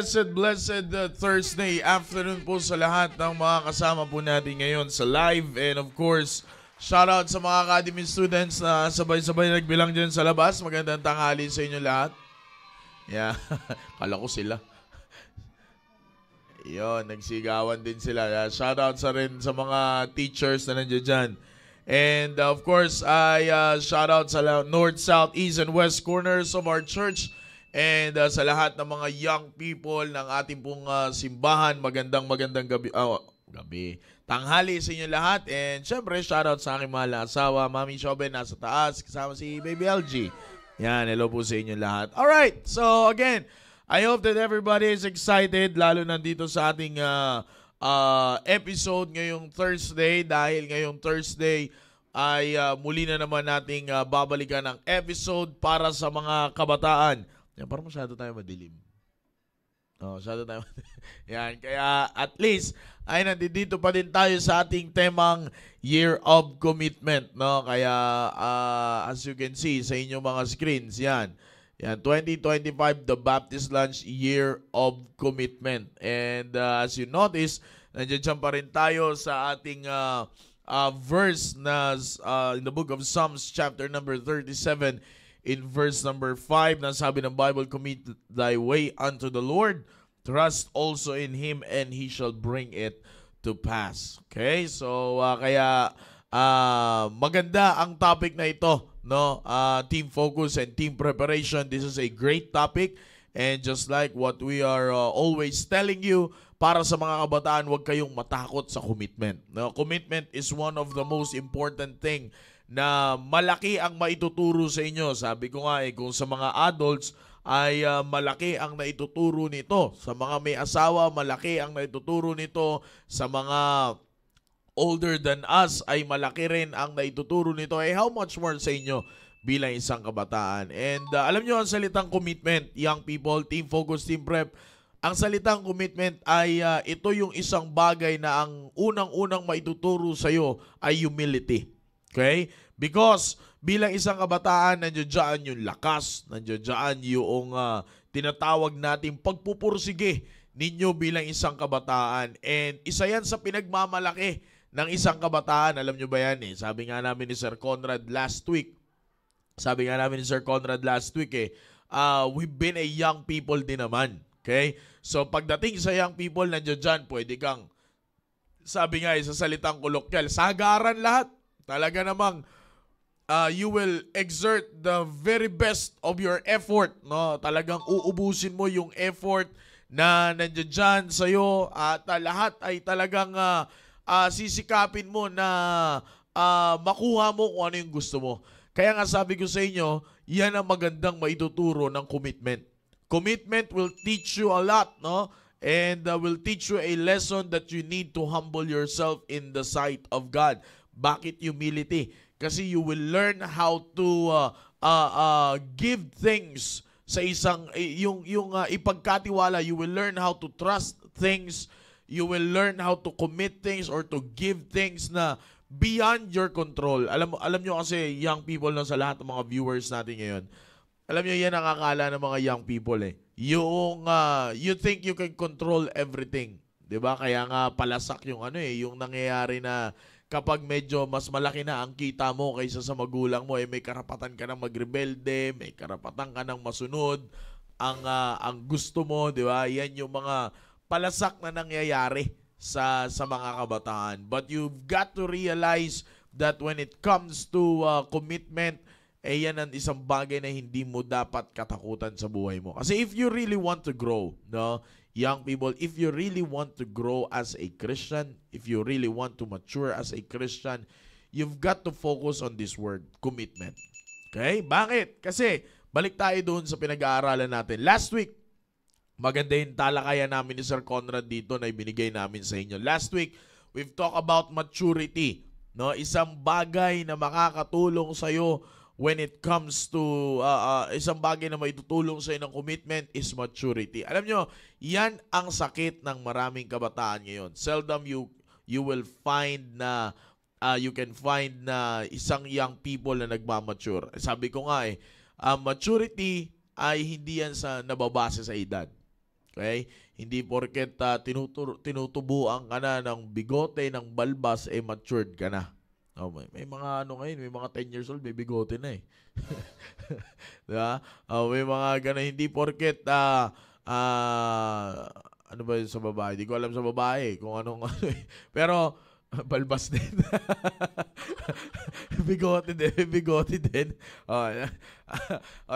blessed Thursday afternoon po sa lahat ng mga kasama po natin ngayon sa live. And of course, shout out sa mga academy students na sabay-sabay nagbilang dyan sa labas. Magandang tanghali sa inyo lahat. Yeah, kala ko sila. Yun, nagsigawan din sila. Shout out sa rin sa mga teachers na nandiyan dyan. And of course, I shout out sa north, south, east, and west corners of our church. And sa lahat ng mga young people ng ating pong simbahan, magandang gabi. Tanghali sa inyo lahat. And syempre, shout out sa aking mahal na asawa, Mami Shoben, nasa taas, kasama si Baby LG. Yan, hello po sa inyo lahat. Alright, so again, I hope that everybody is excited, lalo nandito sa ating episode ngayong Thursday. Dahil ngayong Thursday ay muli na naman nating babalikan ang episode para sa mga kabataan. Yan, parang masyado tayo madilim. Masyado tayo yan, kaya at least ay nandito pa din tayo sa ating temang Year of Commitment, no? Kaya as you can see sa inyong mga screens, yan 2025 the Baptist Lunch Year of Commitment. And as you notice, nandiyan pa rin tayo sa ating verse na in the book of Psalms chapter number 37 in verse number 5, na sabi ng Bible, commit thy way unto the Lord, trust also in Him, and He shall bring it to pass. Okay? So, kaya maganda ang topic na ito, no? Team focus and team preparation. This is a great topic. And just like what we are always telling you, para sa mga kabataan, huwag kayong matakot sa commitment. No? Commitment is one of the most important thing na malaki ang maituturo sa inyo. Sabi ko nga kung sa mga adults ay malaki ang naituturo nito. Sa mga may asawa, malaki ang naituturo nito. Sa mga older than us ay malaki rin ang naituturo nito. How much more sa inyo bilang isang kabataan? And alam nyo, ang salitang commitment, young people, team focus, team prep, ang salitang commitment ay ito yung isang bagay na ang unang-unang maituturo sa iyo ay humility. Okay? Because bilang isang kabataan, nandiyan yung lakas, nandiyan yung tinatawag nating pagpupursige ninyo bilang isang kabataan. And isa yan sa pinagmamalaki ng isang kabataan. Alam nyo ba yan? Sabi nga namin ni Sir Conrad last week, we've been a young people din naman. Okay? So pagdating sa young people, nandiyan pwede kang, sabi nga sa salitang kolokyal, sagaran lahat. Talaga namang you will exert the very best of your effort, no? Talagang uubusin mo yung effort na nandiyan sa iyo at lahat ay talagang sisikapin mo na makuha mo kung ano yung gusto mo. Kaya nga sabi ko sa inyo, yan ang magandang maituturo ng commitment. Commitment will teach you a lot, no? And will teach you a lesson that you need to humble yourself in the sight of God. Bakit humility? Kasi you will learn how to give things sa isang yung ipagkatiwala. You will learn how to trust things. You will learn how to commit things or to give things na beyond your control. Alam nyo kasi, young people na sa lahat ng mga viewers natin ngayon, alam nyo, yan ang akala ng mga young people Yung you think you can control everything. 'Di ba? Kaya nga palasak yung yung nangyayari na kapag medyo mas malaki na ang kita mo kaysa sa magulang mo, may karapatan ka ng magrebelde, may karapatan ka ng masunod ang gusto mo, 'di ba? Yan yung mga palasak na nangyayari sa mga kabataan. But you've got to realize that when it comes to commitment, yan ang isang bagay na hindi mo dapat katakutan sa buhay mo. Kasi if you really want to grow, no? Young people, if you really want to grow as a Christian, if you really want to mature as a Christian, you've got to focus on this word, commitment. Okay? Bakit? Kasi, balik tayo doon sa pinag-aaralan natin. Last week, maganda yung talakayan namin ni Sir Conrad dito na ibinigay namin sa inyo. Last week, we've talked about maturity. No? Isang bagay na makakatulong sa'yo when it comes to isang bagay na maitutulong sa ng commitment is maturity. Alam nyo, yan ang sakit ng maraming kabataan ngayon. Seldom you will find na you can find na isang young people na nagmamature. Sabi ko nga maturity ay hindi yan sa nababase sa edad. Okay? Hindi porket tinutubuan ka na ng bigote, ng balbas, matured ka na. Oh, may mga ano ngayon, may mga 10 years old, may bigote na eh. Diba? Oh, may mga gano'n, hindi porket ano ba yun sa babae? Hindi ko alam sa babae kung anong ano eh. Pero balbas din. Bigote din. Oh,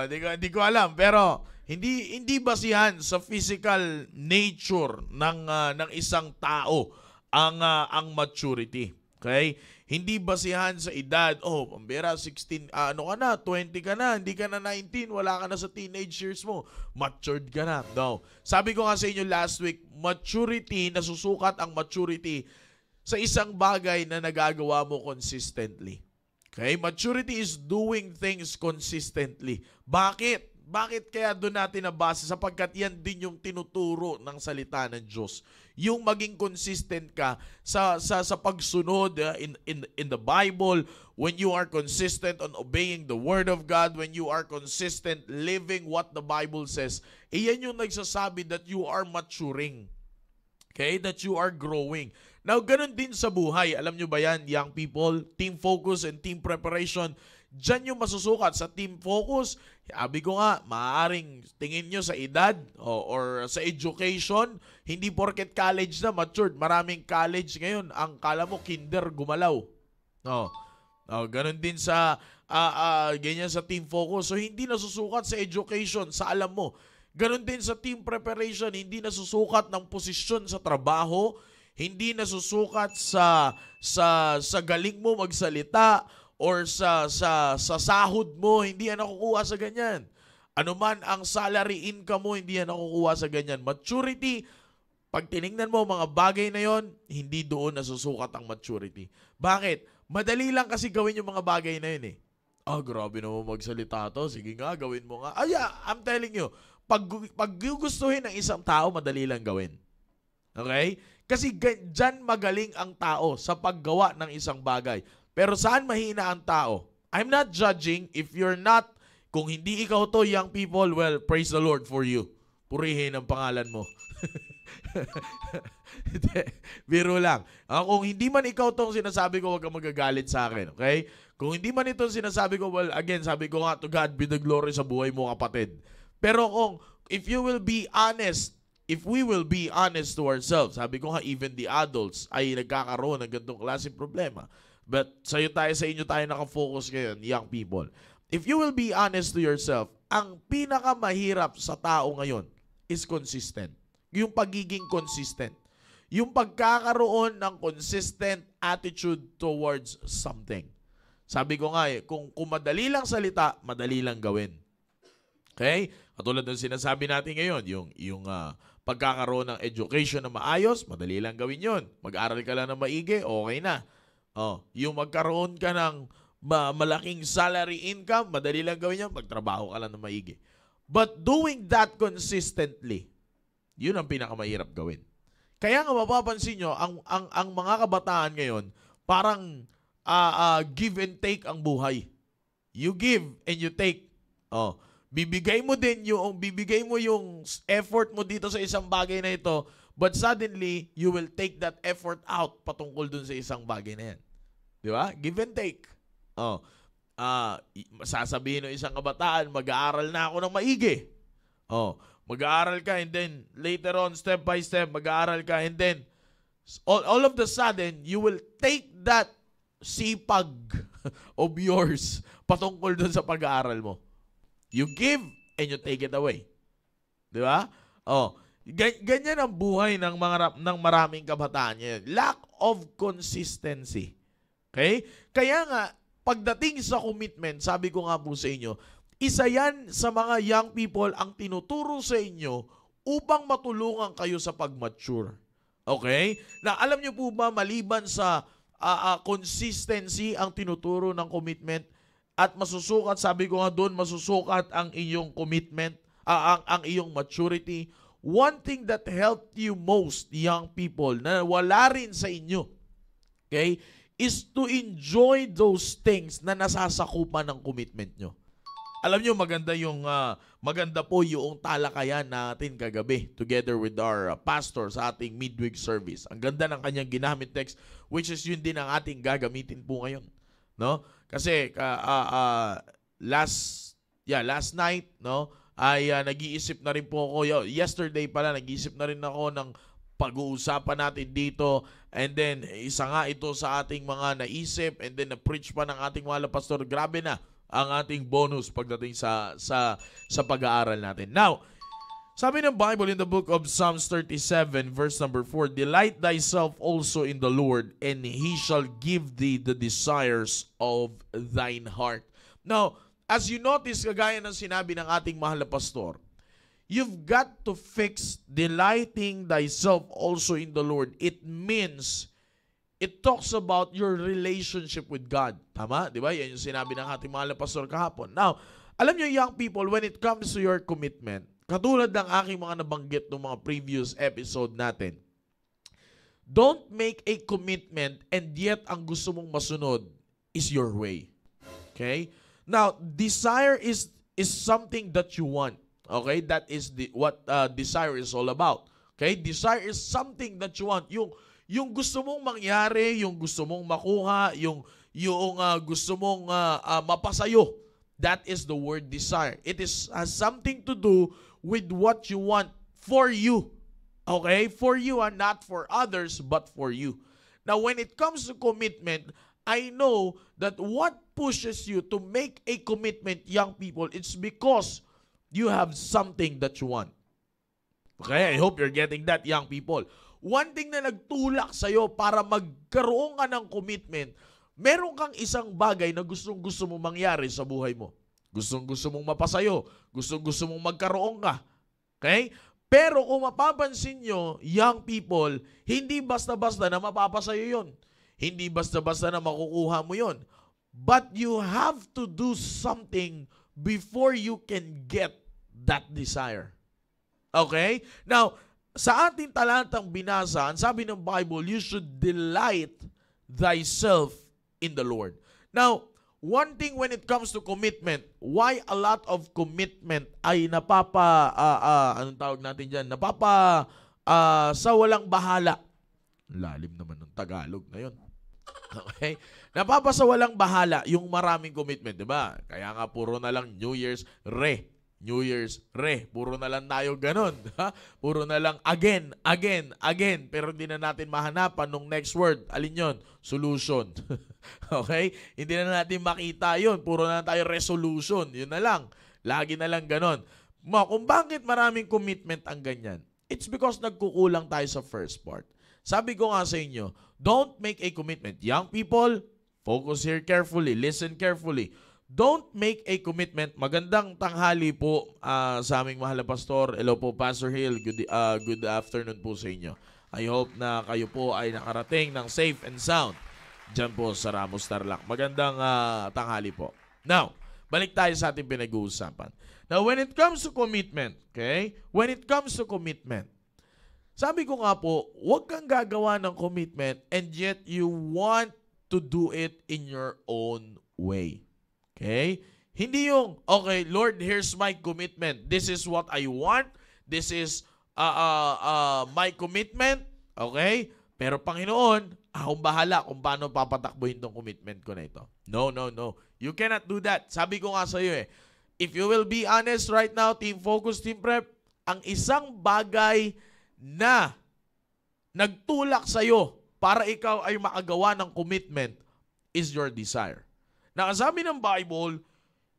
hindi ko alam, pero hindi basihan sa physical nature ng isang tao ang maturity. Okay? Hindi basihan sa edad. Oh, pambira 16, ano ka na, 20 ka na, hindi ka na 19, wala ka na sa teenage years mo. Matured ka na. No. Sabi ko nga sa inyo last week, maturity, nasusukat ang maturity sa isang bagay na nagagawa mo consistently. Okay? Maturity is doing things consistently. Bakit? Bakit kaya doon natin nabasa? Sapagkat yan din yung tinuturo ng salita ng Diyos. Yung maging consistent ka sa pagsunod in the Bible, when you are consistent on obeying the Word of God, when you are consistent living what the Bible says, yan yung nagsasabi that you are maturing. Okay? That you are growing. Now, ganun din sa buhay. Alam nyo ba yan, young people? Team focus and team preparation. Diyan yung masusukat sa team focus. Sabi ko nga, maaaring tingin nyo sa edad or sa education, hindi porket college na matured. Maraming college ngayon, ang kala mo kinder gumalaw. Ganun din sa ganyan sa team focus. So hindi nasusukat sa education, sa alam mo. Ganun din sa team preparation, hindi nasusukat ng posisyon sa trabaho, hindi nasusukat sa galing mo magsalita, or sa sahod mo, hindi yan nakukuha sa ganyan. Ano man ang salary income mo, hindi yan nakukuha sa ganyan. Maturity, pag tinignan mo mga bagay na yon, hindi doon nasusukat ang maturity. Bakit? Madali lang kasi gawin yung mga bagay na yun eh. Grabe naman magsalita to. Sige nga, gawin mo nga. I'm telling you, pag gugustuhin ng isang tao, madali lang gawin. Okay? Kasi dyan magaling ang tao sa paggawa ng isang bagay. Pero saan mahina ang tao? I'm not judging if you're not, kung hindi ikaw to, young people, well, praise the Lord for you. Purihin ang pangalan mo. Biro lang. Kung hindi man ikaw tong sinasabi ko, huwag kang magagalit sa akin. Okay? Kung hindi man itong sinasabi ko, well, again, sabi ko nga, to God be the glory sa buhay mo, kapatid. Pero if you will be honest, if we will be honest to ourselves, sabi ko nga, even the adults ay nagkakaroon ng ganitong klaseng problema. But sa inyo tayo nakafocus ngayon, young people. If you will be honest to yourself, ang pinakamahirap sa tao ngayon is consistent. Yung pagiging consistent. Yung pagkakaroon ng consistent attitude towards something. Sabi ko nga kung madali lang salita, madali lang gawin. Okay? Katulad ng sinasabi natin ngayon, yung pagkakaroon ng education na maayos, madali lang gawin yon. Mag-aral ka lang ng maigi, okay na. Yung magkaroon ka ng malaking salary income, madali lang gawin yan, magtrabaho ka lang ng maigi. But doing that consistently, yun ang pinakamahirap gawin. Kaya nga mapapansin nyo, ang mga kabataan ngayon, parang give and take ang buhay. You give and you take. Bibigay mo yung effort mo dito sa isang bagay na ito, but suddenly, you will take that effort out patungkol dun sa isang bagay na yan. Di ba? Give and take. Sasabihin ng isang kabataan, mag-aaral na ako ng maigi. Mag-aaral ka and then later on, step by step, mag-aaral ka and then all of the sudden, you will take that sipag of yours patungkol dun sa pag-aaral mo. You give and you take it away. Di ba? Ganyan ang buhay ng maraming kabataan ngayon. Lack of consistency. Okay? Kaya nga, pagdating sa commitment, sabi ko nga po sa inyo, isa yan sa mga young people ang tinuturo sa inyo upang matulungan kayo sa pag-mature. Okay? Na alam niyo po ba, maliban sa consistency ang tinuturo ng commitment at masusukat, sabi ko nga doon, masusukat ang iyong commitment, ang iyong maturity. One thing that helped you most, young people, na wala rin sa inyo, okay, is to enjoy those things na nasasakupan ng commitment nyo. Alam nyo, maganda po yung talakayan natin kagabi together with our pastor sa ating midweek service. Ang ganda ng kanyang ginamit text, which is yun din ang ating gagamitin po ngayon. No? Kasi last night, no, ay nag-iisip na rin po ako. Yesterday pala, nag-iisip na rin ako ng pag-uusapan natin dito. And then, isa nga ito sa ating mga naisip. And then, na-preach pa ng ating mahal na pastor. Grabe na ang ating bonus pagdating sa pag-aaral natin. Now, sabi ng Bible in the book of Psalms 37, verse number 4, "Delight thyself also in the Lord, and He shall give thee the desires of thine heart." Now, as you notice, kagaya ng sinabi ng ating mahal na pastor, you've got to fix delighting thyself also in the Lord. It means, it talks about your relationship with God. Tama? Di ba? Yan yung sinabi ng ating mahal na pastor kahapon. Now, alam nyo, young people, when it comes to your commitment, katulad ng aking mga nabanggit ng mga previous episode natin, don't make a commitment and yet ang gusto mong masunod is your way. Okay? Now, desire is something that you want. Okay? That is what desire is all about. Okay? Desire is something that you want. Yung gusto mong mangyari, yung gusto mong makuha, yung gusto mong mapasayo. That is the word desire. It has something to do with what you want for you. Okay? For you and not for others, but for you. Now, when it comes to commitment, I know that what pushes you to make a commitment, young people, it's because you have something that you want. Okay? I hope you're getting that, young people. One thing na nagtulak sa'yo para magkaroon ka ng commitment, meron kang isang bagay na gustong-gusto mong mangyari sa buhay mo. Gustong-gusto mong mapasayo. Gustong-gusto mong magkaroon ka. Okay? Pero kung mapapansin nyo, young people, hindi basta-basta na mapapasayo yon. Hindi basta-basta na makukuha mo yon. But you have to do something before you can get that desire. Okay? Now, sa ating talatang binasa, ang sabi ng Bible, you should delight thyself in the Lord. Now, one thing when it comes to commitment, why a lot of commitment ay anong tawag natin dyan? Sa walang bahala. Lalim naman ng Tagalog na yun. Okay? Napapasa walang bahala yung maraming commitment, di ba? Kaya nga puro na lang New Year's Puro na lang tayo ganun. Puro na lang again. Pero hindi na natin mahanapan nung next word. Alin yun? Solution. Okay? Hindi na natin makita yun. Puro na lang tayo resolution. Yun na lang. Lagi na lang ganun. Kung bakit maraming commitment ang ganyan? It's because nagkukulang tayo sa first part. Sabi ko nga sa inyo, don't make a commitment. Young people, focus here carefully. Listen carefully. Don't make a commitment. Magandang tanghali po sa aming mahal na pastor. Hello po, Pastor Hill. Good afternoon po sa inyo. I hope na kayo po ay nakarating ng safe and sound dyan po sa Ramos Tarlac. Magandang tanghali po. Now, balik tayo sa ating pinag-uusapan. Now, when it comes to commitment, okay? When it comes to commitment, sabi ko nga po, huwag kang gagawa ng commitment and yet you want to do it in your own way. Okay? Hindi yung, okay, Lord, here's my commitment. This is what I want. This is my commitment. Okay? Pero Panginoon, akong bahala kung paano papatakbuhin tong commitment ko na ito. No. You cannot do that. Sabi ko nga sa iyo if you will be honest right now, Team Focus, Team Prep, ang isang bagay na nagtulak sa iyo para ikaw ay makagawa ng commitment is your desire. Now, sabi ng Bible,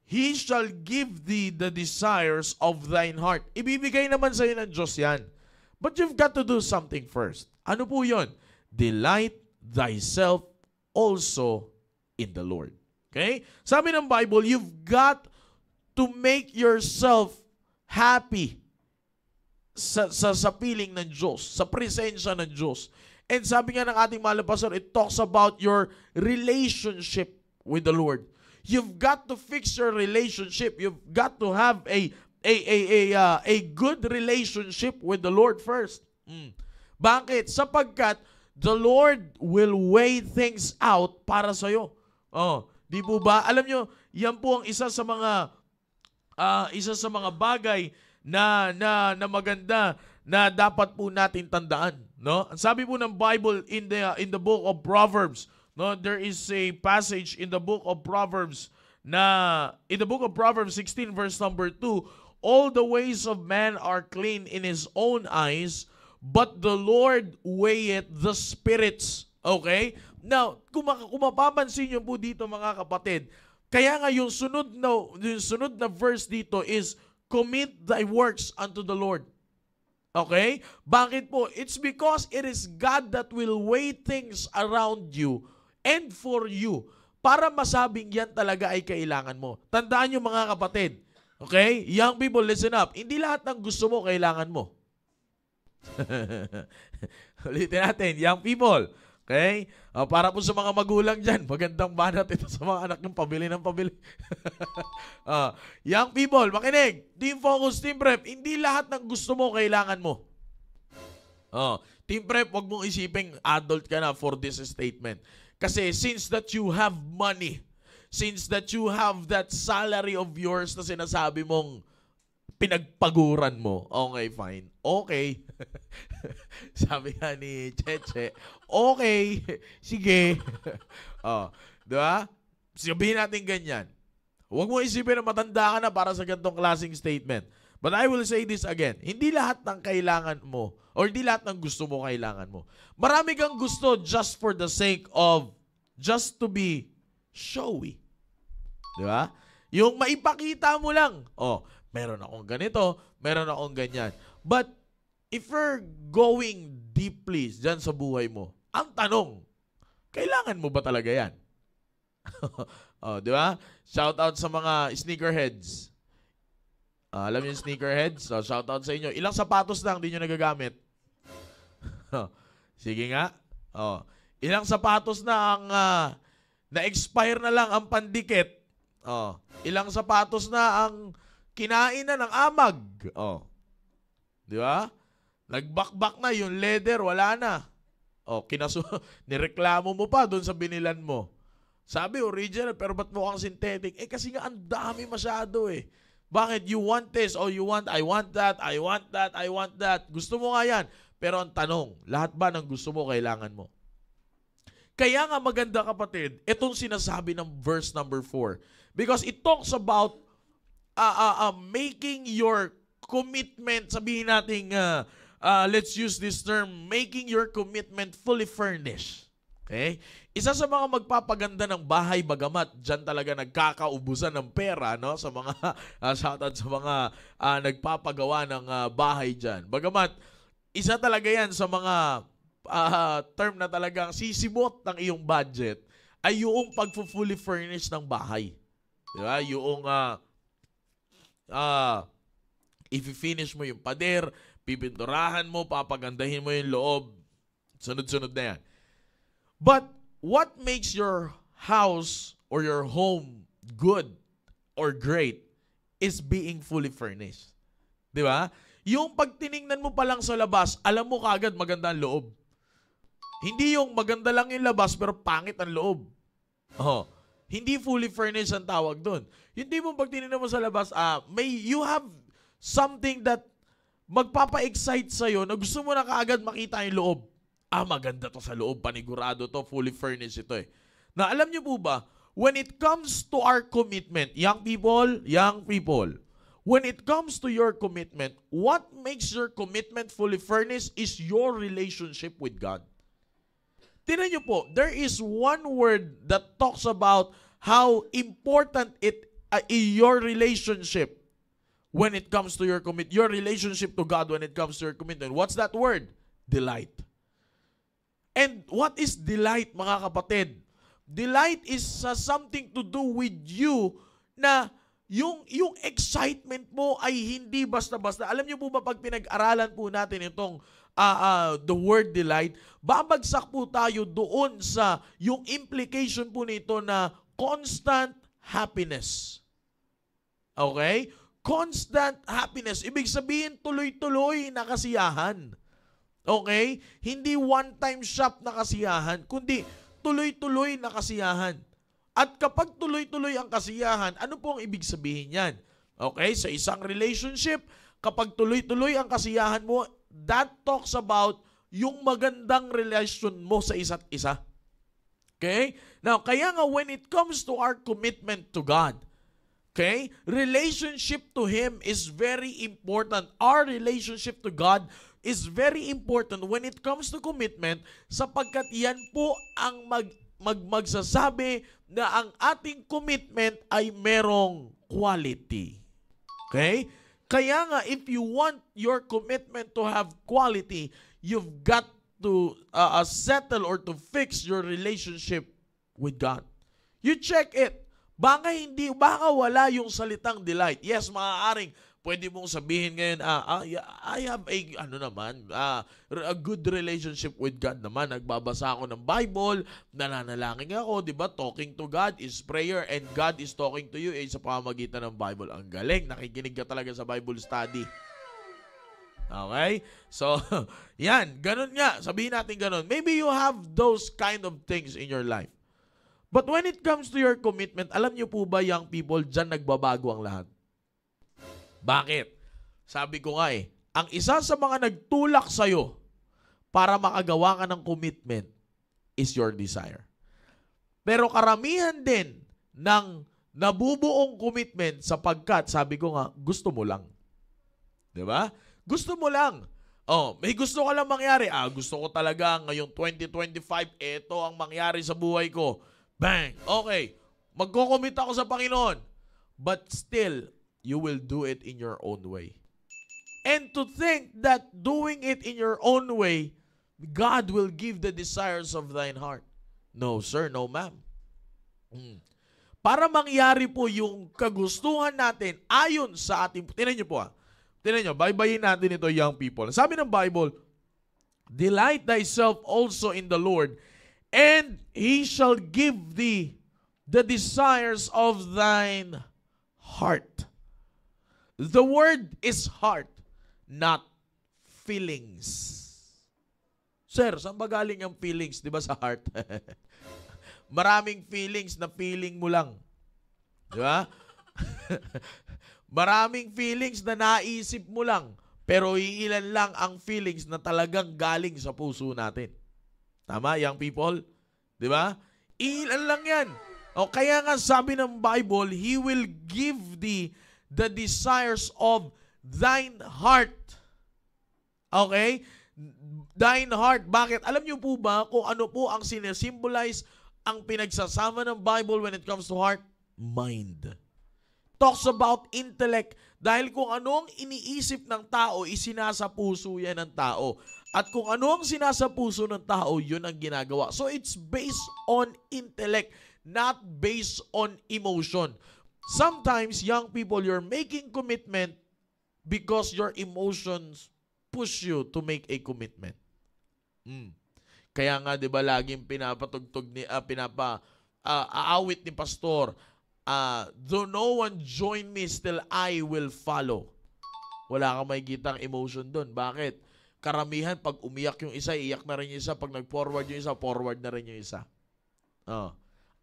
He shall give thee the desires of thine heart. Ibibigay naman sa iyo ng Diyos yan. But you've got to do something first. Ano po yun? Delight thyself also in the Lord. Okay? Sabi ng Bible, you've got to make yourself happy sa piling ng Diyos, sa presensya ng Diyos. And sabi nga ng ating mahal na pastor, it talks about your relationship with the Lord. You've got to fix your relationship. You've got to have a good relationship with the Lord first. Bakit? Sapagkat the Lord will weigh things out para sa iyo. Di po ba? Alam nyo, yan po ang isa sa mga isa sa mga bagay na maganda na dapat po natin tandaan, no? Ang sabi po ng Bible in the book of Proverbs, no, there is a passage in the book of Proverbs in the book of Proverbs 16 verse number 2, all the ways of man are clean in his own eyes, but the Lord weigheth the spirits. Okay? Now, kung mapapansin niyo po dito mga kapatid, kaya nga yung sunod na verse dito is commit thy works unto the Lord. Okay? Bakit po? It's because it is God that will weigh things around you and for you para masabing yan talaga ay kailangan mo. Tandaan nyo mga kapatid. Okay? Young people, listen up. Hindi lahat ng gusto mo, kailangan mo. Ulitin natin. Young people. Okay? Para po sa mga magulang dyan, magandang banat ito sa mga anak ng pabili ng pabili. Young people, makinig. Team Focus, Team Prep, hindi lahat ng gusto mo, kailangan mo. Team Prep, wag mong isiping adult ka na for this statement. Kasi since that you have money, since that you have that salary of yours na sinasabi mong pinagpaguran mo, okay, fine. Okay. Sabi nga ni Cheche, okay, sige. Di ba? Sabihin natin ganyan. Huwag mo isipin na matanda ka na para sa ganitong klaseng statement. But I will say this again, hindi lahat ng kailangan mo or hindi lahat ng gusto mo kailangan mo. Marami kang gusto just for the sake of just to be showy. Di ba? Yung maipakita mo lang, meron akong ganito, meron akong ganyan. But if you're going deeply dyan sa buhay mo, ang tanong, kailangan mo ba talaga yan? Di ba? Shout out sa mga sneakerheads. Alam niyo yung sneakerheads? Shout out sa inyo. Ilang sapatos lang di nyo nagagamit? Sige nga. Ilang sapatos na ang na-expire na lang ang pandikit. Ilang sapatos na ang kinain na ng amag. Di ba? Nagbakbak na yung leather, wala na. Nireklamo mo pa doon sa binilan mo. Sabi, original, pero ba't mukhang synthetic? Kasi nga, ang dami masyado eh. Bakit? You want this, or you want, I want that, I want that, I want that. Gusto mo nga yan. Pero ang tanong, lahat ba ng gusto mo, kailangan mo? Kaya nga maganda kapatid, itong sinasabi ng verse number 4. Because it talks about making your commitment, sabihin natin, let's use this term, making your commitment fully furnished. Okay? Isa sa mga magpapaganda ng bahay, bagamat dyan talaga nagkakaubusan ng pera, no? Sa mga, shoutout sa mga nagpapagawa ng bahay dyan. Bagamat, isa talaga yan sa mga term na talagang sisimot ng iyong budget ay yung pag-fully furnish ng bahay. Diba? Yung i-finish mo yung pader, pipinturahan mo, papagandahin mo yung loob, sunod-sunod na yan. But what makes your house or your home good or great is being fully furnished. Di ba? Yung pag tiningnan mo pa lang sa labas, alam mo kaagad maganda ang loob. Hindi yung maganda lang yung labas pero pangit ang loob. Hindi fully furnished ang tawag doon. Hindi mo pag tiningnan mo sa labas, you have something that magpapa-excite sa'yo na gusto mo na kaagad makita yung loob. Maganda to sa loob, panigurado to, fully furnished ito eh. Na alam niyo po ba, when it comes to our commitment, young people, when it comes to your commitment, what makes your commitment fully furnished is your relationship with God. Tingnan niyo po, there is one word that talks about how important it is your relationship when it comes to your commitment, your relationship to God when it comes to your commitment. What's that word? Delight. And what is delight, mga kapatid? Delight is something to do with you na yung excitement mo ay hindi basta-basta. Alam niyo po ba pag pinag-aralan po natin itong the word delight, babagsak po tayo doon sa yung implication po nito na constant happiness. Okay? Constant happiness. Ibig sabihin tuloy-tuloy na kasiyahan. Okay? Hindi one-time shop na kasiyahan, kundi tuloy-tuloy na kasiyahan. At kapag tuloy-tuloy ang kasiyahan, ano po ang ibig sabihin yan? Okay? Sa isang relationship, kapag tuloy-tuloy ang kasiyahan mo, that talks about yung magandang relasyon mo sa isa't isa. Okay? Now, kaya nga when it comes to our commitment to God, okay, relationship to Him is very important. Our relationship to God is very important when it comes to commitment sapagkat yan po ang magsasabi na ang ating commitment ay merong quality. Okay? Kaya nga, if you want your commitment to have quality, you've got to settle or to fix your relationship with God. You check it. Baka wala yung salitang delight. Yes, maaaring pwede mong sabihin ngayon, I have a good relationship with God naman. Nagbabasa ako ng Bible, nananalangin ako, di ba? Talking to God is prayer and God is talking to you sa pamamagitan ng Bible. Ang galing, nakikinig ka talaga sa Bible study. Okay? So, yan, ganun nga. Sabihin natin ganun. Maybe you have those kind of things in your life. But when it comes to your commitment, alam niyo po ba, young people, dyan nagbabago ang lahat. Bakit? Sabi ko nga ang isa sa mga nagtulak sa'yo para makagawa ka ng commitment is your desire. Pero karamihan din ng nabubuong commitment sapagkat, sabi ko nga, gusto mo lang. Diba? Gusto mo lang. May gusto ka lang mangyari. Gusto ko talaga ngayong 2025, ito ang mangyari sa buhay ko. Bang! Okay. Magko-commit ako sa Panginoon. But still, you will do it in your own way. And to think that doing it in your own way, God will give the desires of thine heart. No, sir. No, ma'am. Para mangyari po yung kagustuhan natin ayon sa ating... Tinan niyo po Tinan niyo, baybayin natin ito, young people. Sabi ng Bible, delight thyself also in the Lord, and He shall give thee the desires of thine heart. The word is heart, not feelings. Sir, saan ba galing ang feelings? Di ba sa heart? Maraming feelings na feeling mo lang. Di ba? Maraming feelings na naisip mo lang, pero iilan lang ang feelings na talagang galing sa puso natin. Tama, young people? Di ba? Iilan lang yan. Kaya nga sabi ng Bible, He will give thee the desires of thine heart. Okay? Thine heart. Bakit? Alam niyo po ba kung ano po ang sinisimbolize ang pinagsasama ng Bible when it comes to heart? Mind. Talks about intellect. Dahil kung ano ang iniisip ng tao, isinasa puso yan ng tao. At kung ano ang sinasa puso ng tao, yun ang ginagawa. So it's based on intellect, not based on emotion. Sometimes, young people, you're making commitment because your emotions push you to make a commitment. Kaya nga, di ba, laging pinapatugtog aawit ni pastor, though no one join me, still I will follow. Wala kang makikitang emotion doon. Bakit? Karamihan, pag umiyak yung isa, iyak na rin yung isa. Pag nag-forward yung isa, forward na rin yung isa.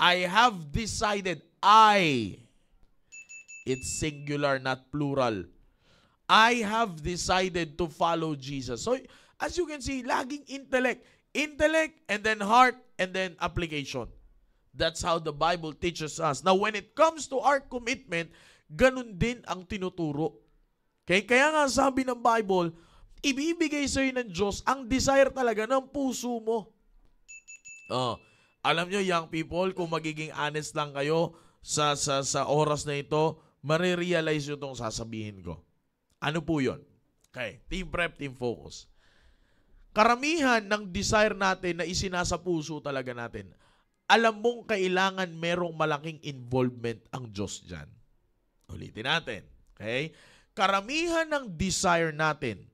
I have decided, it's singular, not plural. I have decided to follow Jesus. So, as you can see, laging intellect. Intellect, and then heart, and then application. That's how the Bible teaches us. Now, when it comes to our commitment, ganun din ang tinuturo. Okay? Kaya nga sabi ng Bible, ibibigay sa'yo ng Diyos ang desire talaga ng puso mo. Alam nyo, young people, kung magiging honest lang kayo sa oras na ito, marirealize nyo itong sasabihin ko. Ano po yun? Okay, team prep, team focus. Karamihan ng desire natin na isinasa puso talaga natin, alam mong kailangan merong malaking involvement ang Diyos dyan. Ulitin natin. Okay? Karamihan ng desire natin,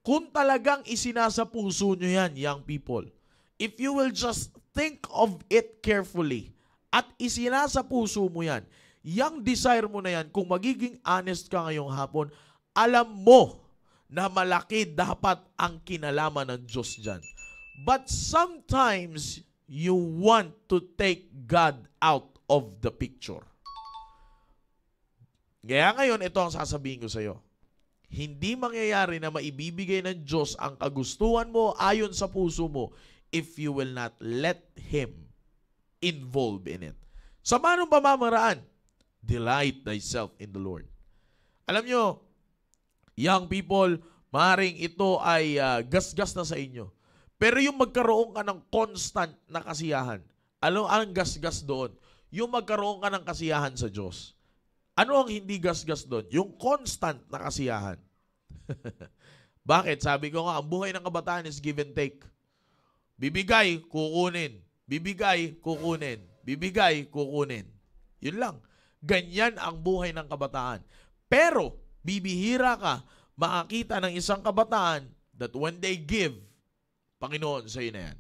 kung talagang isinasa puso nyo yan, young people, if you will just think of it carefully at isinasa puso mo yan, yung desire mo na yan, kung magiging honest ka ngayong hapon, alam mo na malaki dapat ang kinalaman ng Diyos dyan. But sometimes, you want to take God out of the picture. Kaya ngayon, ito ang sasabihin ko sa iyo. Hindi mangyayari na maibibigay ng Diyos ang kagustuhan mo ayon sa puso mo if you will not let Him involve in it. Sa manong pamamaraan, delight thyself in the Lord. Alam nyo, young people, maaaring ito ay gasgas na sa inyo. Pero yung magkaroon ka ng constant na kasiyahan, ano ang gasgas doon? Yung magkaroon ka ng kasiyahan sa Diyos. Ano ang hindi gasgas doon? Yung constant na kasiyahan. Bakit? Sabi ko nga, ang buhay ng kabataan is give and take. Bibigay, kukunin. Bibigay, kukunin. Bibigay, kukunin. Yun lang. Ganyan ang buhay ng kabataan. Pero, bibihira ka makakita ng isang kabataan that when they give, Panginoon sa'yo na yan.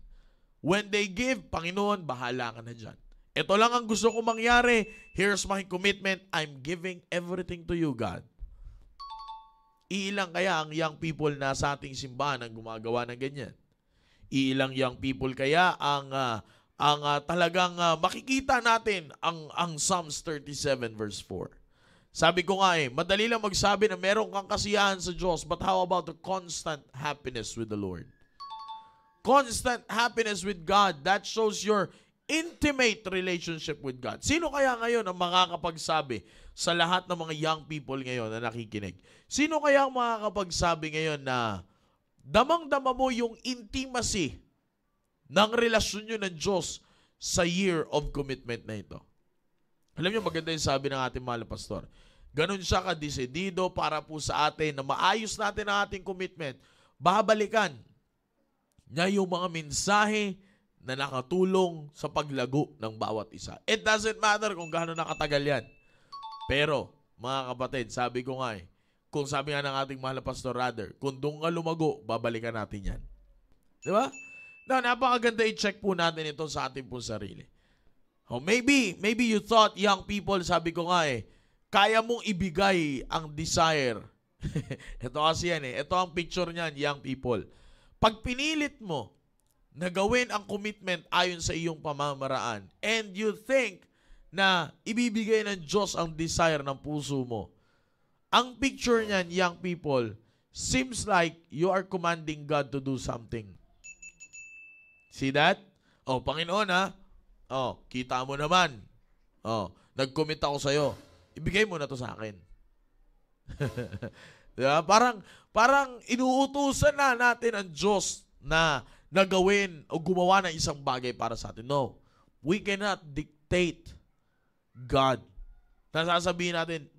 When they give, Panginoon, bahala ka na dyan. Ito lang ang gusto ko mangyari. Here's my commitment. I'm giving everything to you, God. Iilang kaya ang young people na sa ating simbahan ang gumagawa ng ganyan? Iilang young people kaya ang talagang makikita natin ang Psalms 37 verse 4. Sabi ko nga madali lang magsabi na meron kang kasiyahan sa Diyos, but how about the constant happiness with the Lord? Constant happiness with God, that shows your intimate relationship with God. Sino kaya ngayon ang makakapagsabi sa lahat ng mga young people ngayon na nakikinig? Sino kaya ang makakapagsabi ngayon na damang-dama mo yung intimacy ng relasyon nyo ng Diyos sa year of commitment na ito? Alam nyo, maganda yung sabi ng ating mahal na pastor. Ganun siya kadesidido para po sa atin na maayos natin ang ating commitment. Babalikan niya yung mga mensahe na nakatulong sa paglago ng bawat isa. It doesn't matter kung gaano nakatagal yan. Pero, mga kapatid, sabi ko nga kung sabi nga ng ating mahal na pastor rather, kung doon ka lumago, babalikan natin yan. Di ba? Now, napakaganda i-check po natin ito sa ating po sarili. Oh, maybe you thought, young people, sabi ko nga kaya mong ibigay ang desire. Ito kasi yan Ito ang picture niyan, young people. Pag pinilit mo na gawin ang commitment ayon sa iyong pamamaraan and you think na ibibigay ng Diyos ang desire ng puso mo, ang picture niyan, young people, seems like you are commanding God to do something. See that? Oh, Panginoon Oh, kita mo naman. Oh, nag-commit ako sa'yo. Ibigay mo na to sa akin. Diba? Parang inuutusan na natin ang Diyos na gawin o gumawa ng isang bagay para sa atin. No. We cannot dictate God. Nasasabihin natin,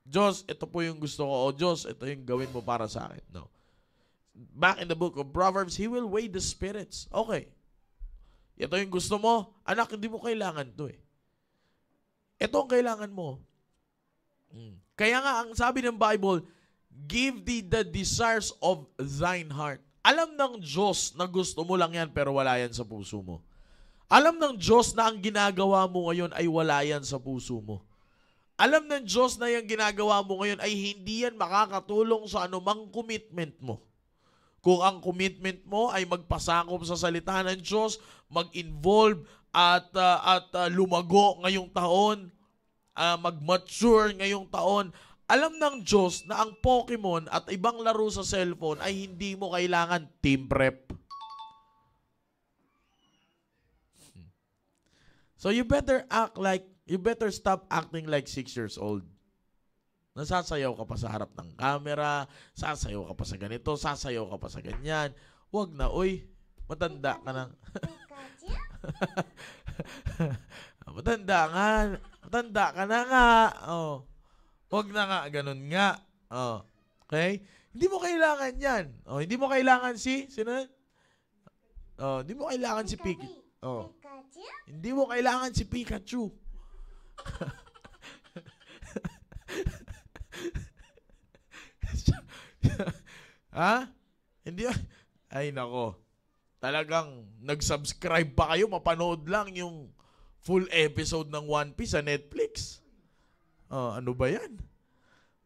Diyos, ito po yung gusto ko. O Diyos, ito yung gawin mo para sa akin. No. Back in the book of Proverbs, He will weigh the spirits. Okay. Ito yung gusto mo. Anak, hindi mo kailangan to Ito ang kailangan mo. Kaya nga, ang sabi ng Bible, give thee the desires of thine heart. Alam ng Diyos na gusto mo lang yan pero wala yan sa puso mo. Alam ng Diyos na ang ginagawa mo ngayon ay wala yan sa puso mo. Alam ng Diyos na yung ginagawa mo ngayon ay hindi yan makakatulong sa anumang commitment mo. Kung ang commitment mo ay magpasakop sa salita ng Diyos, mag-involve at lumago ngayong taon, mag-mature ngayong taon, alam ng Diyos na ang Pokemon at ibang laro sa cellphone ay hindi mo kailangan team prep. So you better stop acting like 6 years old. Nasasayaw ka pa sa harap ng camera, sasayaw ka pa sa ganito, sasayaw ka pa sa ganyan. Wag na, matanda ka na. Matanda ka na nga. Oh. Wag na nga, ganun nga. Oh. Okay? Hindi mo kailangan yan. Oh, hindi mo kailangan sino? Oh, hindi mo kailangan si Pikachu. Oh. Hindi mo kailangan si Pikachu. Ha? Hindi. Ay, nako. Talagang nag-subscribe pa kayo, mapanood lang yung full episode ng One Piece sa Netflix. Ano ba yan?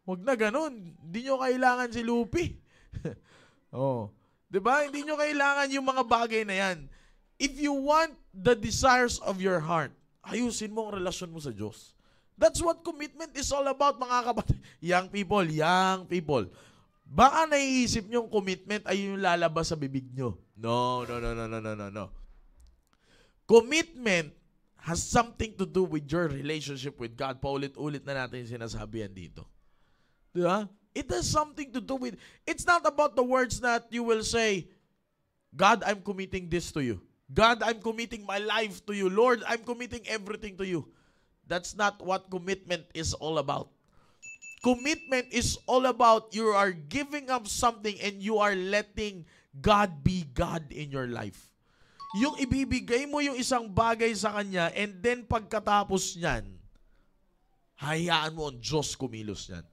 Huwag na ganun. Hindi nyo kailangan si Luffy. Diba? Hindi nyo kailangan yung mga bagay na yan. If you want the desires of your heart, ayusin mo ang relasyon mo sa Diyos. That's what commitment is all about, mga kapatid. Young people. Baka naiisip nyo commitment ay yung lalabas sa bibig nyo. No. Commitment has something to do with your relationship with God. Paulit-ulit na natin yung sinasabi yan dito. Diba? It has something to do with, it's not about the words that you will say, God, I'm committing this to you. God, I'm committing my life to you. Lord, I'm committing everything to you. That's not what commitment is all about. Commitment is all about you are giving up something and you are letting God be God in your life. Yung ibibigay mo yung isang bagay sa Kanya and then pagkatapos niyan, hayaan mo ang Diyos kumilos niyan.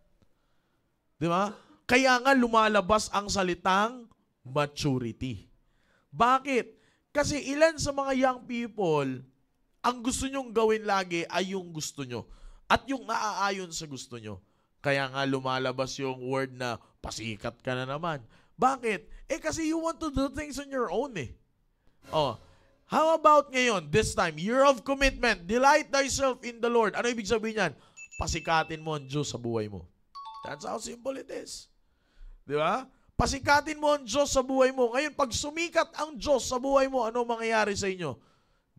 Di ba? Kaya nga lumalabas ang salitang maturity. Bakit? Kasi ilan sa mga young people, ang gusto nyong gawin lagi ay yung gusto nyo. At yung naaayon sa gusto nyo. Kaya nga lumalabas yung word na pasikat ka na naman. Bakit? Kasi you want to do things on your own How about ngayon, this time, year of commitment, delight thyself in the Lord. Ano ibig sabihin yan? Pasikatin mo ang Diyos sa buhay mo. That's how simple it is. Di ba? Pasikatin mo ang Diyos sa buhay mo. Ngayon, pag sumikat ang Diyos sa buhay mo, ano mangyayari sa inyo?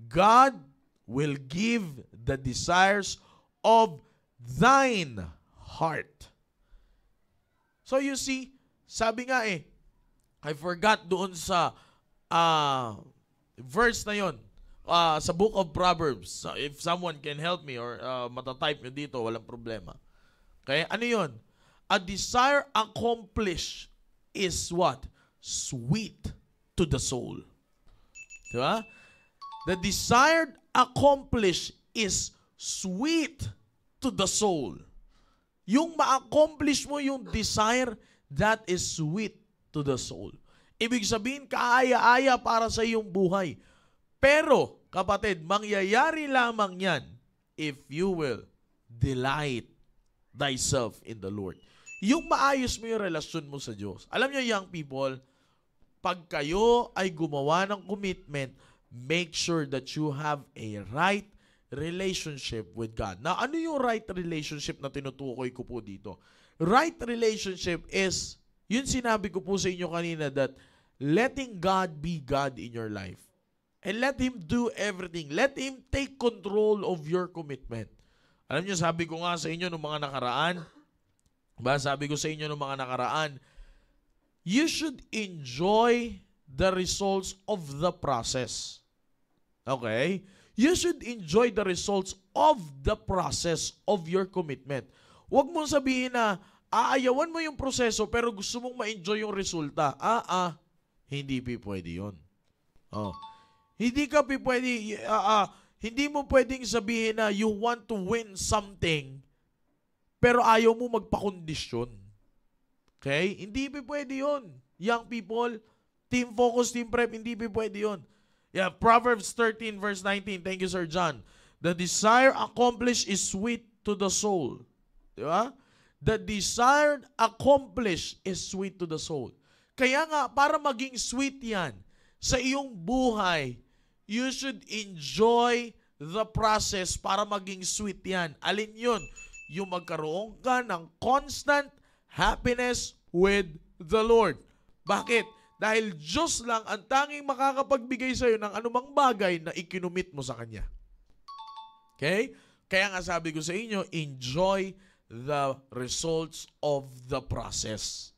God will give the desires of thine heart. So you see, sabi nga I forgot doon sa verse na yon sa book of Proverbs. If someone can help me or matatype nyo dito, walang problema. Okay? Ano yon? A desire accomplished is what? Sweet to the soul. Diba? The desired accomplished is sweet to the soul. Yung ma-accomplish mo yung desire, that is sweet to the soul. Ibig sabihin, kaaya-aya para sa iyong buhay. Pero, kapatid, mangyayari lamang yan if you will delight thyself in the Lord. Yung maayos mo yung relasyon mo sa Diyos. Alam niyo, young people, pag kayo ay gumawa ng commitment, make sure that you have a right relationship with God. Now, ano yung right relationship na tinutukoy ko po dito? Right relationship is, yun sinabi ko po sa inyo kanina, that letting God be God in your life. And let Him do everything. Let Him take control of your commitment. Alam niyo, sabi ko nga sa inyo nung mga nakaraan, you should enjoy the results of the process. Okay? You should enjoy the results of the process of your commitment. Huwag mong sabihin na, aayawan mo yung proseso pero gusto mong ma-enjoy yung resulta. Hindi pwede yun. Hindi mo pwedeng sabihin na you want to win something pero ayaw mo magpakondisyon. Okay? Hindi pwede yun. Young people, team focus, team prep, hindi pwede yun. Yeah, Proverbs 13 verse 19. Thank you, Sir John. The desire accomplished is sweet to the soul. Di ba? The desire accomplished is sweet to the soul. Kaya nga, para maging sweet yan sa iyong buhay, you should enjoy the process para maging sweet yan. Alin yun? Yung magkaroon ka ng constant happiness with the Lord. Bakit? Dahil Diyos lang ang tanging makakapagbigay sa iyo ng anumang bagay na ikinumit mo sa Kanya. Okay? Kaya nga sabi ko sa inyo, enjoy the results of the process.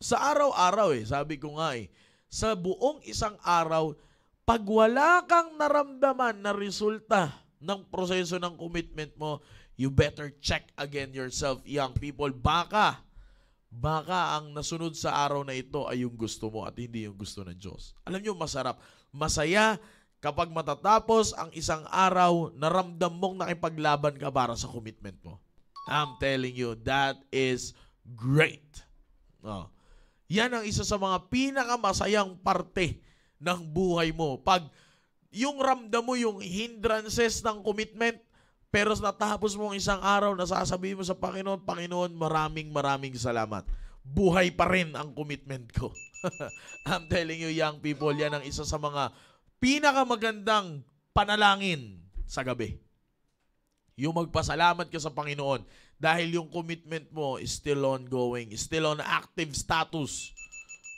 Sa araw-araw sabi ko nga sa buong isang araw, pag wala kang naramdaman na resulta ng proseso ng commitment mo, you better check again yourself, young people. Baka ang nasunod sa araw na ito ay yung gusto mo at hindi yung gusto ng Diyos. Alam niyo, masaya kapag matatapos ang isang araw, naramdam mong nakipaglaban ka para sa commitment mo. I'm telling you, that is great. Yan ang isa sa mga pinakamasayang parte ng buhay mo. Pag yung ramdam mo yung hindrances ng commitment, pero natapos mo ang isang araw, nasasabihin mo sa Panginoon, Panginoon, maraming salamat. Buhay pa rin ang commitment ko. I'm telling you, young people, yan ang isa sa mga pinakamagandang panalangin sa gabi. Yung magpasalamat ka sa Panginoon dahil yung commitment mo is still ongoing, is still on active status.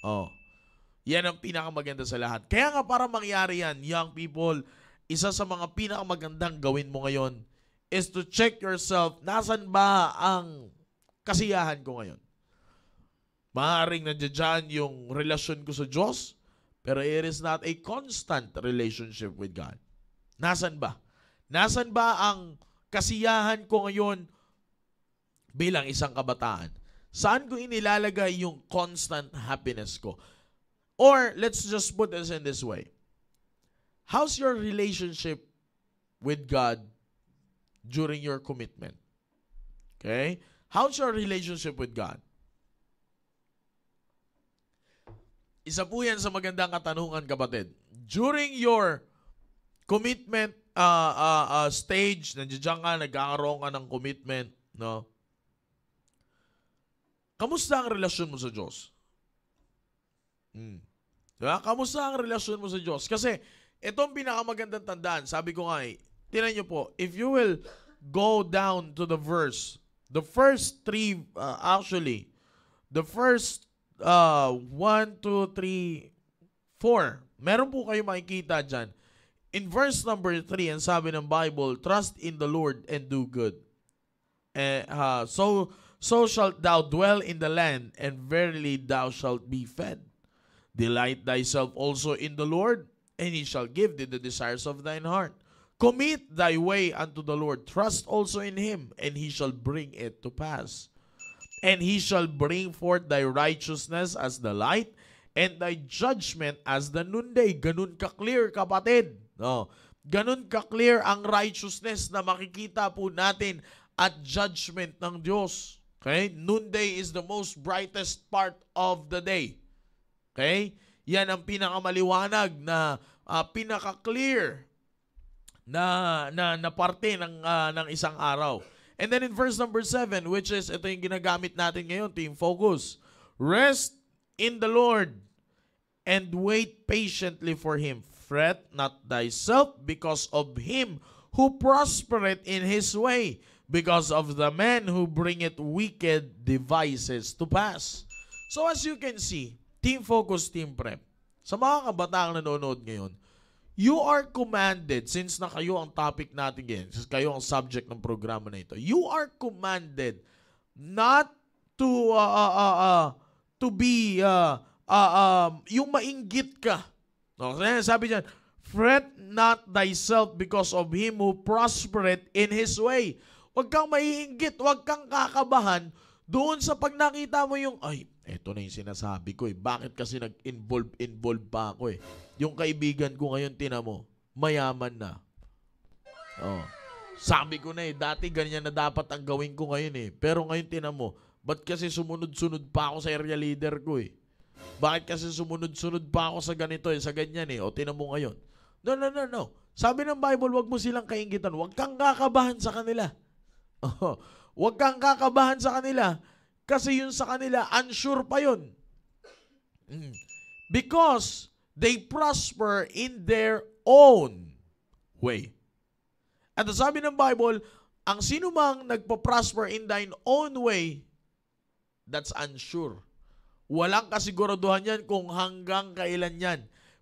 Oh. Yan ang pinakamaganda sa lahat. Kaya nga para mangyari yan, young people, isa sa mga pinakamagandang gawin mo ngayon is to check yourself, nasan ba ang kasiyahan ko ngayon? Maaaring nandiyan yung relasyon ko sa Diyos, pero it is not a constant relationship with God. Nasan ba? Nasan ba ang kasiyahan ko ngayon bilang isang kabataan? Saan ko inilalagay yung constant happiness ko? Or, let's just put this in this way. How's your relationship with God during your commitment? Okay? How's your relationship with God? Isa po yan sa magandang katanungan, kapatid. During your commitment stage, nandiyan ka, nagkakaroon ka ng commitment, no? Kamusta ang relasyon mo sa Diyos? Diba? Kamusta ang relasyon mo sa Diyos? Kasi itong pinakamagandang tandaan, sabi ko nga tinan nyo po, if you will go down to the verse, the first three, the first 1, 2, 3, 4, meron po kayo makikita dyan. In verse number 3, ang sabi ng Bible, trust in the Lord and do good. So shalt thou dwell in the land, and verily thou shalt be fed. Delight thyself also in the Lord, and he shall give thee the desires of thine heart. Commit thy way unto the Lord. Trust also in him, and he shall bring it to pass. And he shall bring forth thy righteousness as the light, and thy judgment as the noonday. Ganun ka-clear, kapatid. No. Ganun ka-clear ang righteousness na makikita po natin at judgment ng Diyos. Okay? Noonday is the most brightest part of the day. Okay? Yan ang pinakamaliwanag na pinaka-clear na parte ng isang araw. And then in verse number 7, which is ito yung ginagamit natin ngayon, team focus. Rest in the Lord and wait patiently for him. Fret not thyself because of him who prospereth in his way, because of the man who bringeth wicked devices to pass. So as you can see, Team Focus, Team Prep, sa mga kabataang nanonood ngayon, you are commanded, since na kayo ang topic natin ngayon, since kayo ang subject ng programa na ito, you are commanded not to be yung mainggit ka. No? Sabi diyan, fret not thyself because of him who prospereth in his way. Huwag kang maiinggit, huwag kang kakabahan doon sa pag nakita mo yung, ay, eto na yung sinasabi ko Bakit kasi nag-involve pa ako Yung kaibigan ko ngayon, tina mo, mayaman na. Oh. Sabi ko na dati ganyan na dapat ang gawin ko ngayon Pero ngayon, tina mo, ba't kasi sumunod-sunod pa ako sa area leader ko Bakit kasi sumunod-sunod pa ako sa ganito sa ganyan O, tina mo ngayon. No. Sabi ng Bible, wag mo silang kainggitan. Wag kang kakabahan sa kanila. Wag kang kakabahan sa kanila. Kasi yun sa kanila, unsure pa yun. Because they prosper in their own way. At sabi ng Bible, ang sino mang nagpa-prosper in thine own way, that's unsure. Walang kasiguraduhan yan kung hanggang kailan yan.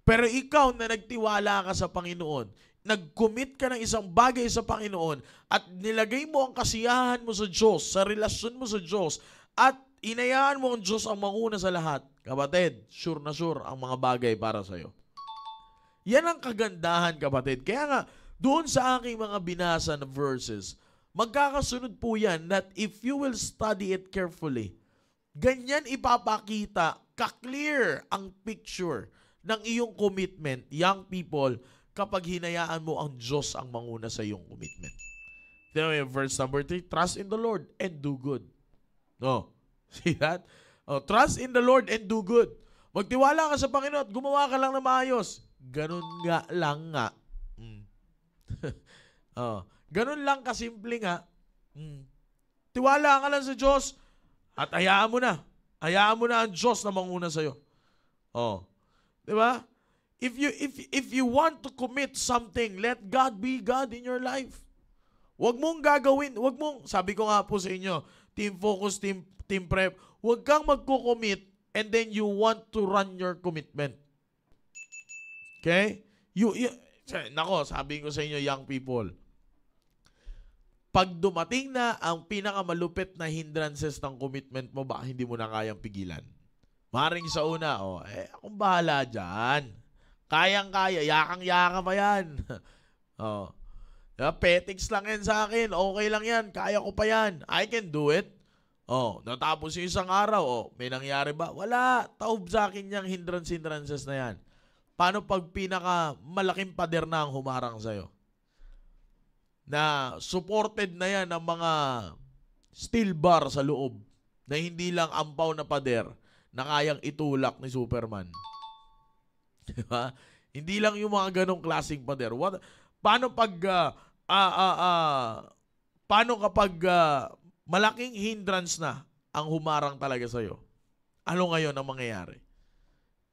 Pero ikaw na nagtiwala ka sa Panginoon, nag-commit ka ng isang bagay sa Panginoon, at nilagay mo ang kasiyahan mo sa Diyos, sa relasyon mo sa Diyos, at inayaan mo ang Diyos ang manguna sa lahat, kapatid, sure na sure ang mga bagay para sa'yo. Yan ang kagandahan, kapatid. Kaya nga, doon sa aking mga binasa na verses, magkakasunod po yan that if you will study it carefully, ganyan ipapakita, ka-clear ang picture ng iyong commitment, young people, kapag hinayaan mo ang Diyos ang manguna sa iyong commitment. Verse number 3, trust in the Lord and do good. No. See that? Trust in the Lord and do good. Magtiwala ka sa Panginoon at gumawa ka lang na maayos. Ganun nga lang nga. Ganun lang kasimple nga. Tiwala ka lang sa Diyos at hayaan mo na. Hayaan mo na ang Diyos na manguna sa iyo. Diba? If you want to commit something, let God be God in your life. Huwag mong gagawin, sabi ko nga po sa inyo, team focus, team prep, huwag kang magko-commit and then you want to run your commitment. Okay? Nako, sabi ko sa inyo, young people, pag dumating na ang pinakamalupit na hindrances ng commitment mo, baka hindi mo na kayang pigilan. Maring sa una, akong bahala dyan. Kayang-kaya, yakang-yaka pa yan. Petics lang yan sa akin, okay lang yan, kaya ko pa yan, I can do it. Natapos yung isang araw, may nangyari ba? Wala, taob sa akin yung hindrances na yan. Paano pag malaking pader na ang humarang sa'yo? Na supported na yan ng mga steel bar sa loob, na hindi lang ampaw na pader, na kayang itulak ni Superman. Diba? Hindi lang yung mga ganong klaseng pader. Paano kapag malaking hindrance na ang humarang talaga sa'yo? Ano ngayon ang mangyayari?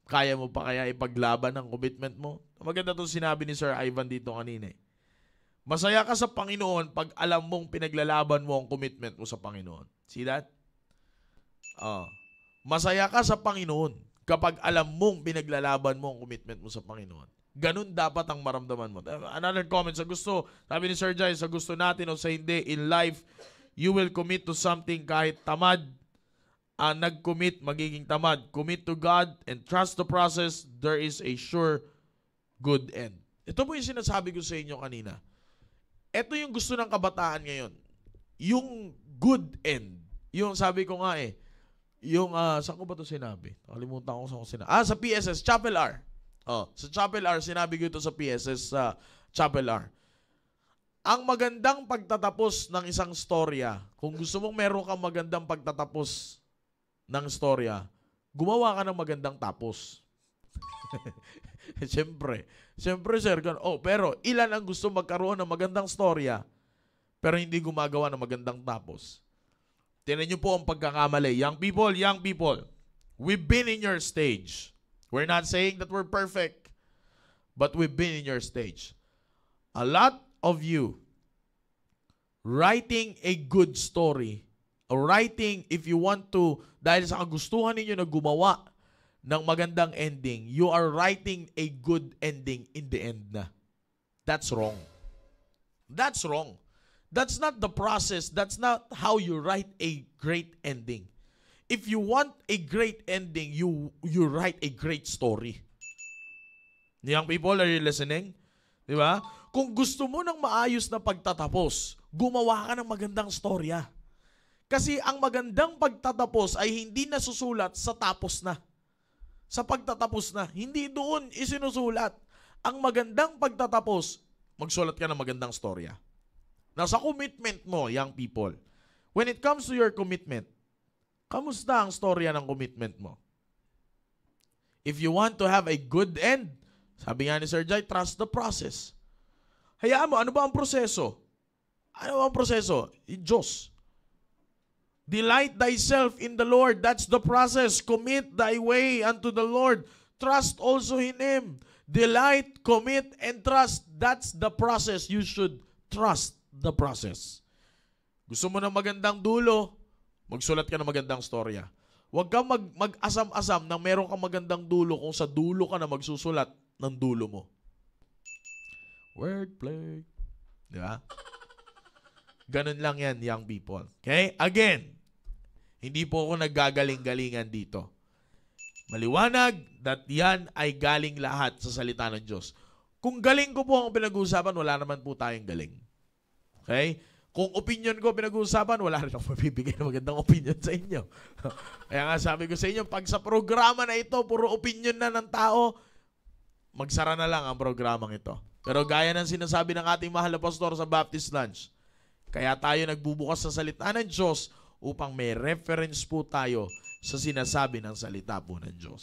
Kaya mo pa kaya ipaglaban ang commitment mo? Maganda itong sinabi ni Sir Ivan dito kanina. Masaya ka sa Panginoon pag alam mong pinaglalaban mo ang commitment mo sa Panginoon. See that? Masaya ka sa Panginoon kapag alam mong pinaglalaban mo ang commitment mo sa Panginoon. Ganun dapat ang maramdaman mo. Another comment sabi ni Sir Jai, sa gusto natin o sa hindi, in life, you will commit to something kahit tamad. Nag-commit, magiging tamad. Commit to God and trust the process. There is a sure good end. Ito po yung sinasabi ko sa inyo kanina. Ito yung gusto ng kabataan ngayon. Yung good end. Yung sabi ko nga saan ko ba ito sinabi? Nakalimutan ko saan ko sinabi. Sa PSS, Chapel R. Sa Chapel R, sinabi ko ito sa PSS Chapel R. Ang magandang pagtatapos ng isang storya, kung gusto mong meron kang magandang pagtatapos ng storya, gumawa ka ng magandang tapos. Siyempre, sir, pero ilan ang gusto magkaroon ng magandang storya, pero hindi gumagawa ng magandang tapos? Tingnan niyo po ang pagkakamali. Young people, we've been in your stage. We're not saying that we're perfect, but we've been in your stage. A lot of you writing a good story, if you want to, dahil sa kagustuhan ninyo na gumawa ng magandang ending, you are writing a good ending in the end na. That's wrong. That's wrong. That's not the process. That's not how you write a great ending. If you want a great ending, you write a great story. Young people, are you listening? Di ba? Kung gusto mo ng maayos na pagtatapos, gumawa ka ng magandang storya. Kasi ang magandang pagtatapos ay hindi nasusulat sa tapos na. Sa pagtatapos na. Hindi doon isinusulat. Ang magandang pagtatapos, magsulat ka ng magandang storya. Now, sa commitment mo, young people, when it comes to your commitment, kamusta ang storya ng commitment mo? If you want to have a good end, sabi nga ni Sir Jai, trust the process. Hayaan mo, ano ba ang proseso? Ano ba ang proseso? Diyos. Delight thyself in the Lord. That's the process. Commit thy way unto the Lord. Trust also in Him. Delight, commit, and trust. That's the process. You should trust the process. Gusto mo ng magandang dulo, magsulat ka ng magandang storya. Huwag kang mag-asam-asam na meron kang magandang dulo kung sa dulo ka na magsusulat ng dulo mo. Wordplay. Di ba? Ganun lang yan, young people. Okay? Again, hindi po ako naggagaling-galingan dito. Maliwanag that yan ay galing lahat sa salita ng Diyos. Kung galing ko po ang pinag-uusapan, wala naman po tayong galing. Okay? Kung opinion ko pinag-uusapan, wala rin ako mabibigay ng magandang opinion sa inyo. Kaya nga sabi ko sa inyo, pag sa programa na ito, puro opinion na ng tao, magsara na lang ang programang ito. Pero gaya ng sinasabi ng ating mahal na pastor sa Baptist Lunch, kaya tayo nagbubukas sa salita ng Diyos upang may reference po tayo sa sinasabi ng salita po ng Diyos.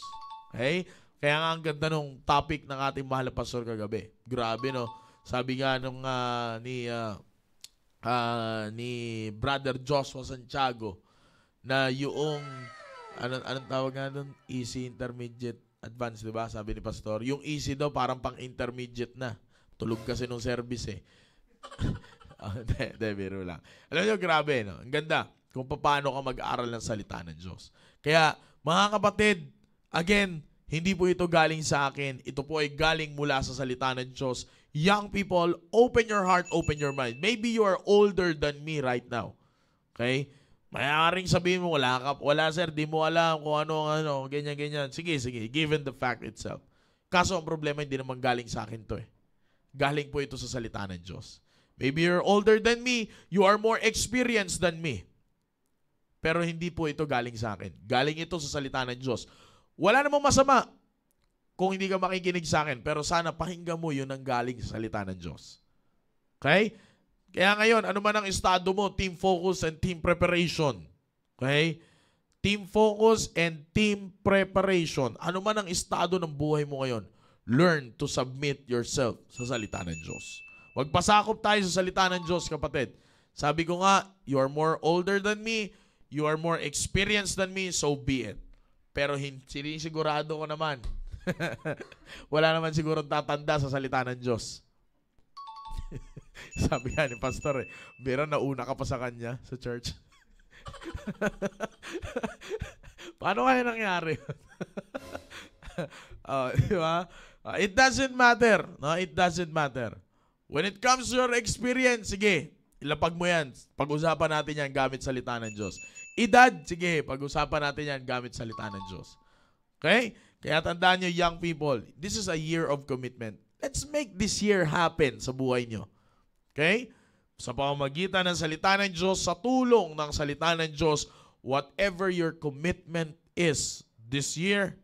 Okay? Kaya nga ang ganda nung topic ng ating mahal na pastor kagabi. Grabe, no? Sabi nga nung ni Brother Joshua Santiago na yung anong tawag nga doon? Easy, intermediate, advanced, di ba? Sabi ni pastor. Yung easy daw parang pang intermediate na. Tulog kasi nung service eh. Hindi, biro lang. Alam nyo, grabe, no? Ang ganda kung paano ka mag-aaral ng salita ng Diyos. Kaya, mga kapatid, again, hindi po ito galing sa akin. Ito po ay galing mula sa salita ng Diyos. Young people, open your heart, open your mind. Maybe you are older than me right now. Okay? Maaaring sabihin mo, wala sir, di mo alam kung ano, ganyan. Sige, given the fact itself. Kaso ang problema, hindi naman galing sa akin to eh. Galing po ito sa salita ng Diyos. Maybe you're older than me, you are more experienced than me. Pero hindi po ito galing sa akin. Galing ito sa salita ng Diyos. Wala namang masama kung hindi ka makikinig sa akin, pero sana pakinggan mo yun ang galing sa salita ng Diyos. Okay? Kaya ngayon, ano man ang estado mo, team focus and team preparation. Okay? Team focus and team preparation. Ano man ang estado ng buhay mo ngayon, learn to submit yourself sa salita ng Diyos. Magpasakop tayo sa salita ng Diyos, kapatid. Sabi ko nga, you are more older than me, you are more experienced than me, so be it. Pero sinisigurado ko naman, wala naman siguro tatanda sa salita ng Diyos. Sabi nga ni Pastor Bira, nauna ka pa sa kanya sa church. Paano kaya nangyari? Diba? It doesn't matter. No, it doesn't matter. When it comes to your experience, sige, ilapag mo yan. Pag-usapan natin yan gamit salita ng Diyos. Edad, sige, pag-usapan natin yan gamit salita ng Diyos. Okay? Kaya tandaan nyo, young people, this is a year of commitment. Let's make this year happen sa buhay nyo. Okay? Sa pamamagitan ng salita ng Diyos, sa tulong ng salita ng Diyos, whatever your commitment is this year,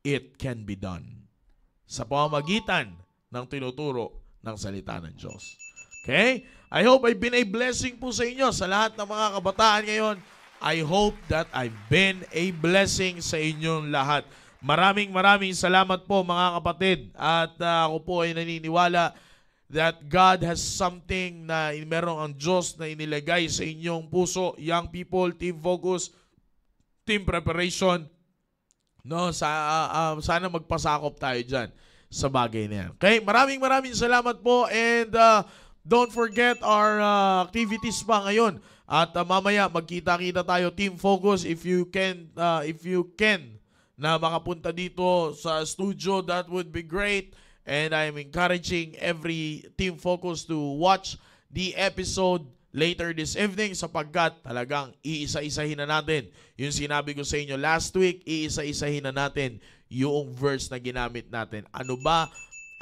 it can be done. Sa pamamagitan ng tinuturo ng salita ng Diyos. Okay? I hope I've been a blessing po sa inyo, sa lahat ng mga kabataan ngayon. I hope that I've been a blessing sa inyong lahat. Maraming salamat po mga kapatid. At ako po ay naniniwala that God has something na meron ang Diyos na inilagay sa inyong puso. Young people, team focus, team preparation. No, sana magpasakop tayo dyan sa bagay na yan. Okay, maraming salamat po. And don't forget our activities pa ngayon. At mamaya magkita-kita tayo, team focus. If you can na makapunta dito sa studio, that would be great. And I'm encouraging every team focus to watch the episode later this evening sapagkat talagang iisa-isahin na natin. Yung sinabi ko sa inyo last week, iisa-isahin na natin yung verse na ginamit natin. Ano ba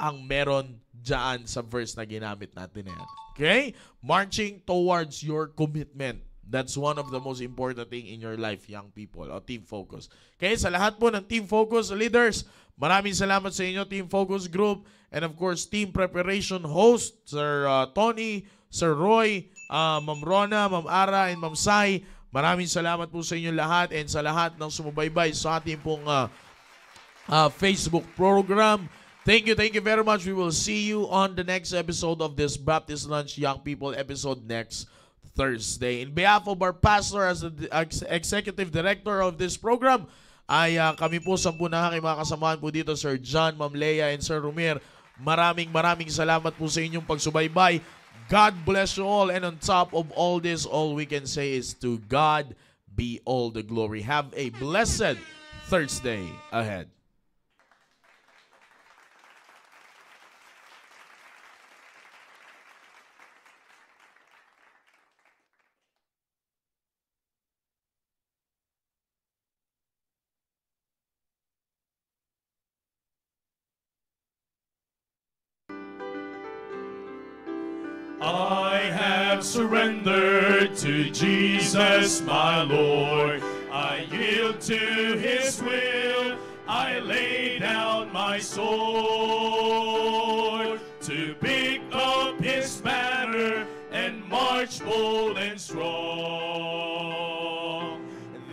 ang meron dyan sa verse na ginamit natin na yan? Okay? Marching towards your commitment. That's one of the most important thing in your life, young people, o team focus. Okay, sa lahat po ng team focus leaders, maraming salamat sa inyo, team focus group, and of course, team preparation host, Sir Tony, Sir Roy, Ma'am Rona, Ma'am Ara, and Ma'am Sai. Maraming salamat po sa inyo lahat and sa lahat ng sumubaybay sa ating pong Facebook program. Thank you very much. We will see you on the next episode of this Baptist Lunch Young People episode next Thursday. In behalf of our pastor as the executive director of this program, ay kami po na aking mga kasamahan po dito, Sir John, Ma'am Leia, and Sir Rumir. Maraming salamat po sa inyong pagsubaybay. God bless you all, and on top of all this, all we can say is to God be all the glory. Have a blessed Thursday ahead. I have surrendered to Jesus, my Lord. I yield to His will. I lay down my sword to pick up His banner and march bold and strong.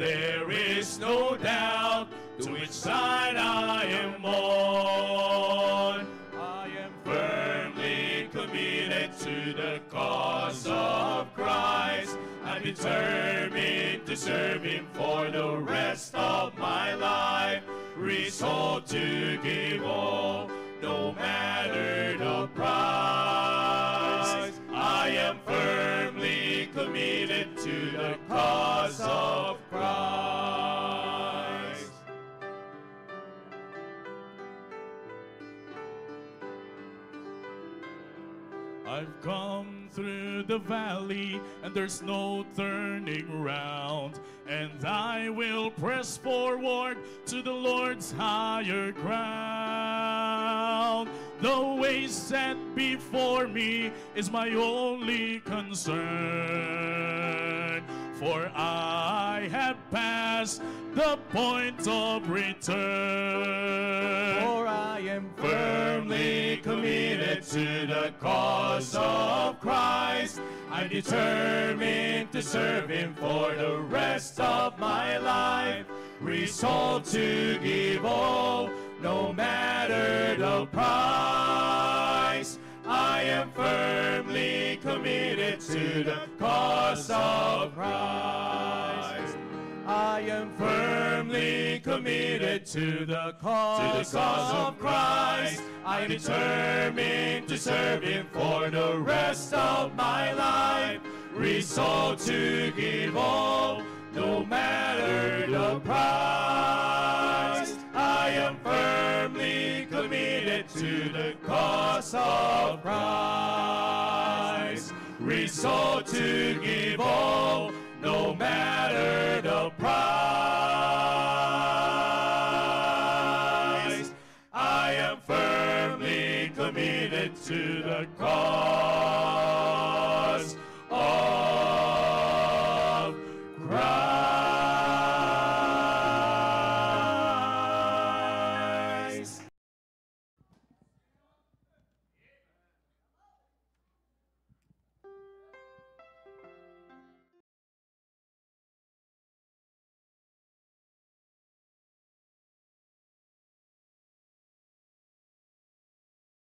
There is no doubt to which side I am on. I am firmly committed to the cause of Christ. I'm determined to serve Him for the rest of my life. Resolved to give all, no matter the price. I am firm to the cause of Christ. I've come through the valley and there's no turning round, and I will press forward to the Lord's higher ground. The way set before me is my only concern, for I have passed the point of return. For I am Firmly committed to the cause of Christ, I'm determined to serve Him for the rest of my life. Resolved to give all, no matter the price. I am firmly committed to the cause of Christ. I am Firmly committed to the cause of Christ. I'm determined to serve Him for the rest of my life. Resolved to give all, no matter the price. I am firmly committed to the cause of Christ. Resolved to give all, no matter the price. I am firmly committed to the cause